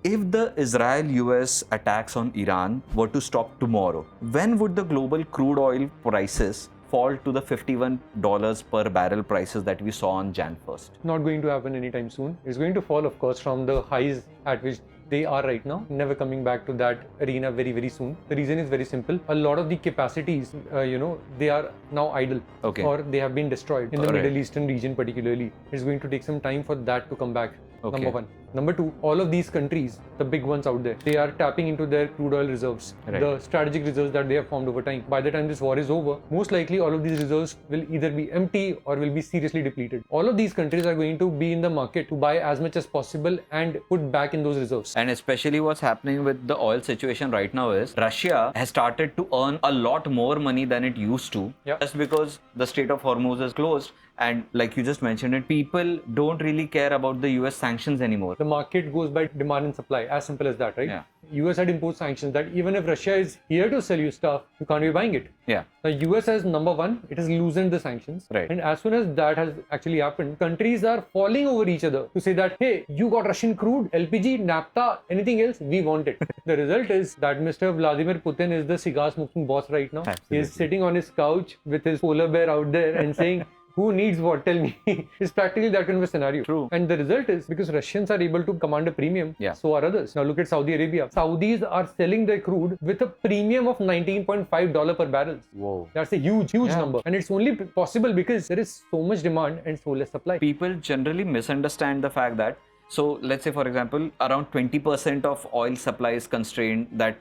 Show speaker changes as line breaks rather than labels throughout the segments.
If the Israel-US attacks on Iran were to stop tomorrow, when would the global crude oil prices fall to the $51 per barrel prices that we saw on Jan 1st?
Not going to happen anytime soon. It's going to fall, of course, from the highs at which they are right now, never coming back to that arena very, very soon. The reason is very simple. A lot of the capacities, they are now idle, or they have been destroyed in the Middle Eastern region particularly. It's going to take some time for that to come back. Number one. Number two, all of these countries, the big ones out there, they are tapping into their crude oil reserves, the strategic reserves that they have formed over time. By the time this war is over, most likely all of these reserves will either be empty or will be seriously depleted. All of these countries are going to be in the market to buy as much as possible and put back in those reserves.
And especially what's happening with the oil situation right now is Russia has started to earn a lot more money than it used to, just because the Strait of Hormuz is closed. And like you just mentioned it, people don't really care about the US sanctions anymore.
The market goes by demand and supply, as simple as that, right?
Yeah.
US had imposed sanctions that even if Russia is here to sell you stuff, you can't be buying it.
Yeah.
The US has, number one, it has loosened the sanctions.
Right.
And as soon as that has actually happened, countries are falling over each other to say that, hey, you got Russian crude, LPG, naphtha, anything else, we want it. The result is that Mr. Vladimir Putin is the cigar-smoking boss right now.
Absolutely.
He is sitting on his couch with his polar bear out there and saying, who needs what? Tell me. It's practically that kind of a scenario.
True.
And the result is, because Russians are able to command a premium, so are others. Now look at Saudi Arabia. Saudis are selling their crude with a premium of $19.5 per barrel.
Whoa.
That's a huge number. And it's only possible because there is so much demand and so less supply.
People generally misunderstand the fact that, so let's say for example, around 20% of oil supply is constrained that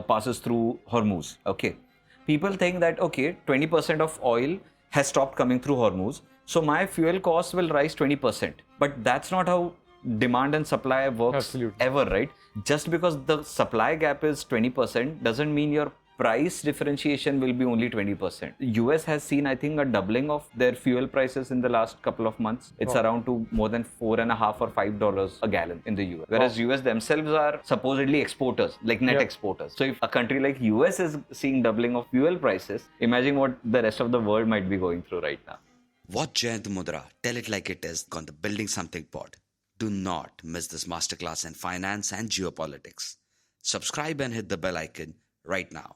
passes through Hormuz. Okay. People think that, okay, 20% of oil has stopped coming through Hormuz, so my fuel costs will rise 20%. But that's not how demand and supply works ever, right? Just because the supply gap is 20% doesn't mean your price differentiation will be only 20%. US has seen, I think, a doubling of their fuel prices in the last couple of months. It's around to more than $4.5 or $5 a gallon in the US. Whereas US themselves are supposedly exporters, like net exporters. So if a country like US is seeing doubling of fuel prices, imagine what the rest of the world might be going through right now.
Watch Jayant Mundhra tell it like it is on the Building Something pod. Do not miss this masterclass in finance and geopolitics. Subscribe and hit the bell icon right now.